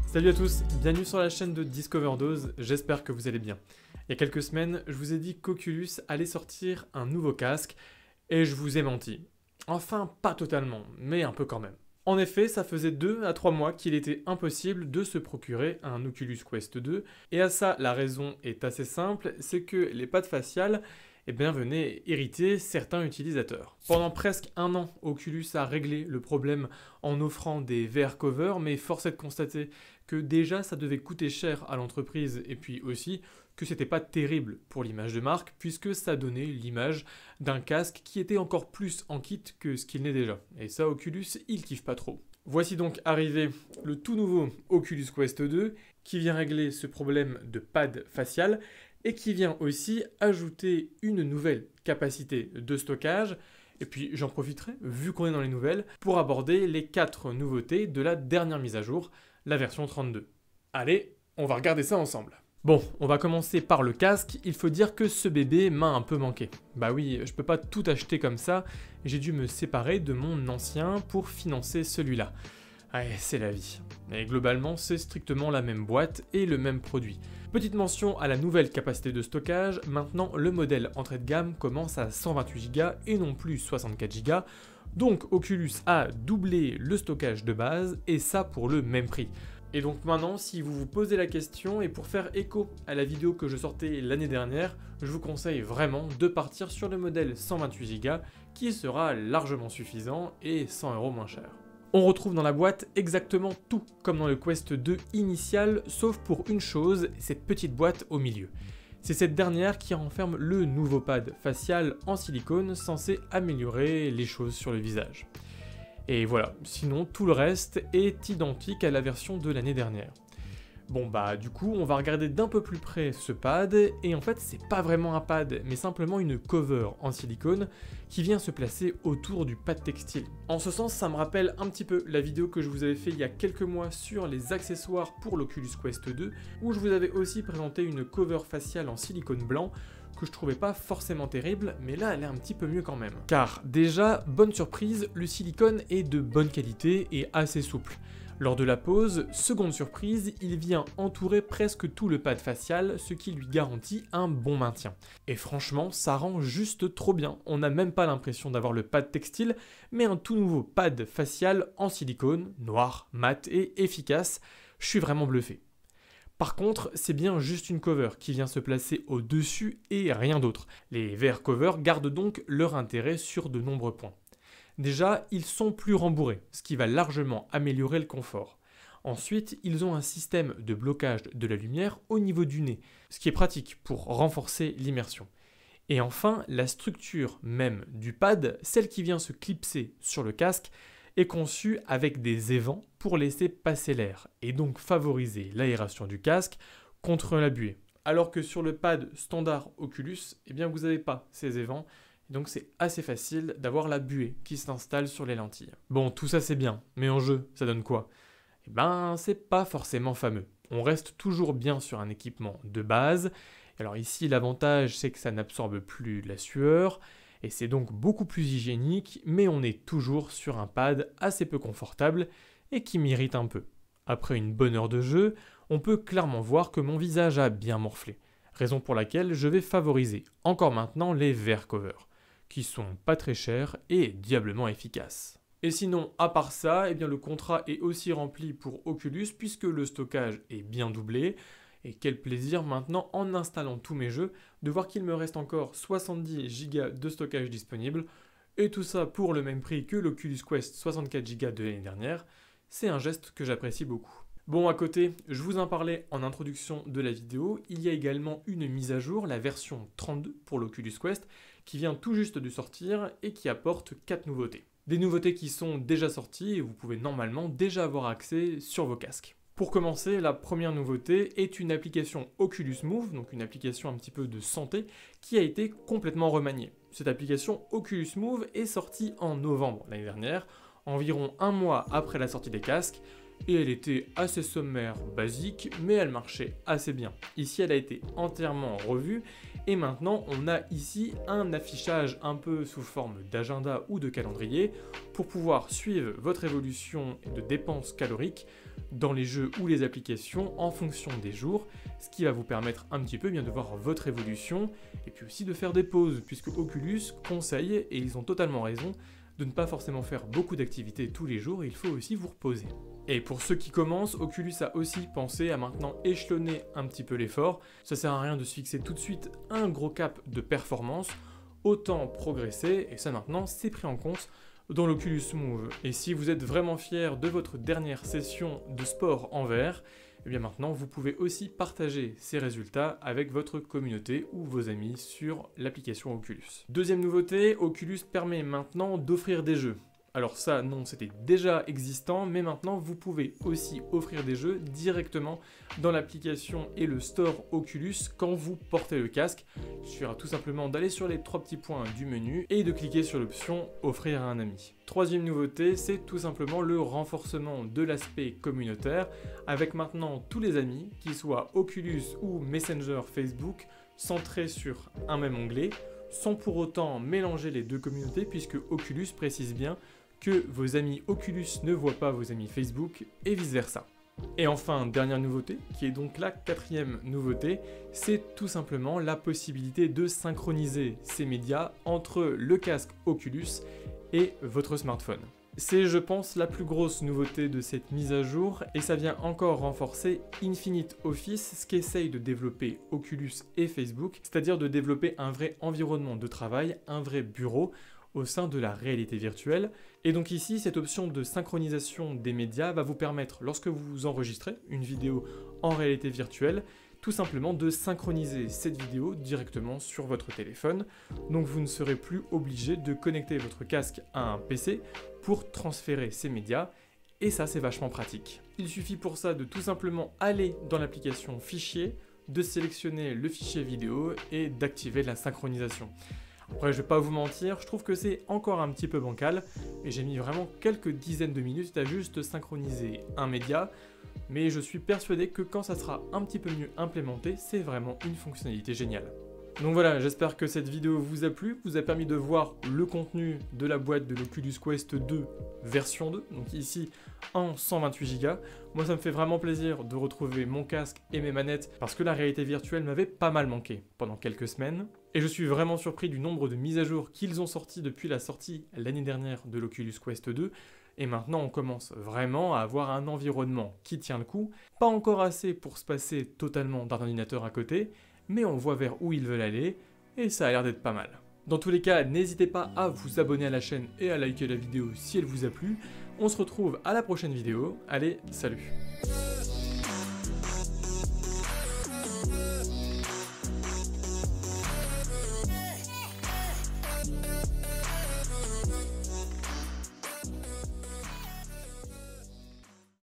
Salut à tous, bienvenue sur la chaîne de Discoverdose, j'espère que vous allez bien. Il y a quelques semaines, je vous ai dit qu'Oculus allait sortir un nouveau casque, et je vous ai menti. Enfin, pas totalement, mais un peu quand même. En effet, ça faisait 2 à 3 mois qu'il était impossible de se procurer un Oculus Quest 2, et à ça, la raison est assez simple, c'est que les pads faciales venaient irriter certains utilisateurs. Pendant presque un an, Oculus a réglé le problème en offrant des VR covers, mais force est de constater que déjà ça devait coûter cher à l'entreprise et puis aussi que c'était pas terrible pour l'image de marque puisque ça donnait l'image d'un casque qui était encore plus en kit que ce qu'il n'est déjà. Et ça, Oculus, il kiffe pas trop. Voici donc arrivé le tout nouveau Oculus Quest 2 qui vient régler ce problème de pad facial et qui vient aussi ajouter une nouvelle capacité de stockage. Et puis j'en profiterai, vu qu'on est dans les nouvelles, pour aborder les 4 nouveautés de la dernière mise à jour, la version 32. Allez, on va regarder ça ensemble. Bon, on va commencer par le casque. Il faut dire que ce bébé m'a un peu manqué. Bah oui, je peux pas tout acheter comme ça, j'ai dû me séparer de mon ancien pour financer celui-là. Ouais, c'est la vie. Et globalement, c'est strictement la même boîte et le même produit. Petite mention à la nouvelle capacité de stockage, maintenant le modèle entrée de gamme commence à 128 Go et non plus 64 Go, donc Oculus a doublé le stockage de base et ça pour le même prix. Et donc maintenant, si vous vous posez la question et pour faire écho à la vidéo que je sortais l'année dernière, je vous conseille vraiment de partir sur le modèle 128 Go qui sera largement suffisant et 100 € moins cher. On retrouve dans la boîte exactement tout comme dans le Quest 2 initial, sauf pour une chose, cette petite boîte au milieu. C'est cette dernière qui renferme le nouveau pad facial en silicone censé améliorer les choses sur le visage. Et voilà, sinon tout le reste est identique à la version de l'année dernière. Bon bah du coup on va regarder d'un peu plus près ce pad et en fait c'est pas vraiment un pad mais simplement une cover en silicone qui vient se placer autour du pad textile. En ce sens ça me rappelle un petit peu la vidéo que je vous avais fait il y a quelques mois sur les accessoires pour l'Oculus Quest 2 où je vous avais aussi présenté une cover faciale en silicone blanc que je trouvais pas forcément terrible, mais là elle est un petit peu mieux quand même. Car déjà, bonne surprise, le silicone est de bonne qualité et assez souple. Lors de la pose, seconde surprise, il vient entourer presque tout le pad facial, ce qui lui garantit un bon maintien. Et franchement, ça rend juste trop bien, on n'a même pas l'impression d'avoir le pad textile, mais un tout nouveau pad facial en silicone, noir, mat et efficace, je suis vraiment bluffé. Par contre, c'est bien juste une cover qui vient se placer au-dessus et rien d'autre. Les VR covers gardent donc leur intérêt sur de nombreux points. Déjà, ils sont plus rembourrés, ce qui va largement améliorer le confort. Ensuite, ils ont un système de blocage de la lumière au niveau du nez, ce qui est pratique pour renforcer l'immersion. Et enfin, la structure même du pad, celle qui vient se clipser sur le casque, est conçue avec des évents pour laisser passer l'air et donc favoriser l'aération du casque contre la buée. Alors que sur le pad standard Oculus, vous n'avez pas ces évents, donc c'est assez facile d'avoir la buée qui s'installe sur les lentilles. Bon, tout ça c'est bien, mais en jeu, ça donne quoi? C'est pas forcément fameux. On reste toujours bien sur un équipement de base. Alors ici, l'avantage c'est que ça n'absorbe plus la sueur, et c'est donc beaucoup plus hygiénique, mais on est toujours sur un pad assez peu confortable et qui m'irrite un peu. Après une bonne heure de jeu, on peut clairement voir que mon visage a bien morflé, raison pour laquelle je vais favoriser encore maintenant les VR covers, qui sont pas très chers et diablement efficaces. Et sinon, à part ça, le contrat est aussi rempli pour Oculus puisque le stockage est bien doublé. Et quel plaisir maintenant, en installant tous mes jeux, de voir qu'il me reste encore 70 Go de stockage disponible, et tout ça pour le même prix que l'Oculus Quest 64 Go de l'année dernière, c'est un geste que j'apprécie beaucoup. Bon, à côté, je vous en parlais en introduction de la vidéo, il y a également une mise à jour, la version 32 pour l'Oculus Quest, qui vient tout juste de sortir et qui apporte 4 nouveautés. Des nouveautés qui sont déjà sorties et vous pouvez normalement déjà avoir accès sur vos casques. Pour commencer, la première nouveauté est une application Oculus Move, donc une application un petit peu de santé, qui a été complètement remaniée. Cette application Oculus Move est sortie en novembre l'année dernière, environ un mois après la sortie des casques, et elle était assez sommaire, basique, mais elle marchait assez bien. Ici, elle a été entièrement revue et maintenant on a ici un affichage un peu sous forme d'agenda ou de calendrier pour pouvoir suivre votre évolution de dépenses caloriques dans les jeux ou les applications en fonction des jours, ce qui va vous permettre un petit peu bien de voir votre évolution et puis aussi de faire des pauses puisque Oculus conseille, et ils ont totalement raison, de ne pas forcément faire beaucoup d'activités tous les jours, il faut aussi vous reposer. Et pour ceux qui commencent, Oculus a aussi pensé à maintenant échelonner un petit peu l'effort. Ça sert à rien de se fixer tout de suite un gros cap de performance, autant progresser, et ça maintenant c'est pris en compte dans l'Oculus Move. Et si vous êtes vraiment fier de votre dernière session de sport en VR, et bien maintenant vous pouvez aussi partager ces résultats avec votre communauté ou vos amis sur l'application Oculus. Deuxième nouveauté, Oculus permet maintenant d'offrir des jeux. Alors ça, non, c'était déjà existant, mais maintenant vous pouvez aussi offrir des jeux directement dans l'application et le store Oculus quand vous portez le casque. Il suffira tout simplement d'aller sur les 3 petits points du menu et de cliquer sur l'option « Offrir à un ami ». Troisième nouveauté, c'est tout simplement le renforcement de l'aspect communautaire, avec maintenant tous les amis, qu'ils soient Oculus ou Messenger Facebook, centrés sur un même onglet, sans pour autant mélanger les deux communautés, puisque Oculus précise bien que vos amis Oculus ne voient pas vos amis Facebook et vice versa. Et enfin, dernière nouveauté, qui est donc la quatrième nouveauté, c'est tout simplement la possibilité de synchroniser ces médias entre le casque Oculus et votre smartphone. C'est, je pense, la plus grosse nouveauté de cette mise à jour et ça vient encore renforcer Infinite Office, ce qu'essaye de développer Oculus et Facebook, c'est-à-dire de développer un vrai environnement de travail, un vrai bureau au sein de la réalité virtuelle. Et donc ici, cette option de synchronisation des médias va vous permettre, lorsque vous enregistrez une vidéo en réalité virtuelle, tout simplement de synchroniser cette vidéo directement sur votre téléphone. Donc vous ne serez plus obligé de connecter votre casque à un PC pour transférer ces médias. Et ça, c'est vachement pratique. Il suffit pour ça de tout simplement aller dans l'application Fichier, de sélectionner le fichier vidéo et d'activer la synchronisation. Après, je vais pas vous mentir, je trouve que c'est encore un petit peu bancal et j'ai mis vraiment quelques dizaines de minutes à juste synchroniser un média, mais je suis persuadé que quand ça sera un petit peu mieux implémenté, c'est vraiment une fonctionnalité géniale. Donc voilà, j'espère que cette vidéo vous a plu, vous a permis de voir le contenu de la boîte de l'Oculus Quest 2 version 2, donc ici en 128 Go. Moi ça me fait vraiment plaisir de retrouver mon casque et mes manettes parce que la réalité virtuelle m'avait pas mal manqué pendant quelques semaines. Et je suis vraiment surpris du nombre de mises à jour qu'ils ont sorties depuis la sortie l'année dernière de l'Oculus Quest 2. Et maintenant on commence vraiment à avoir un environnement qui tient le coup, pas encore assez pour se passer totalement d'un ordinateur à côté, mais on voit vers où ils veulent aller, et ça a l'air d'être pas mal. Dans tous les cas, n'hésitez pas à vous abonner à la chaîne et à liker la vidéo si elle vous a plu. On se retrouve à la prochaine vidéo. Allez, salut!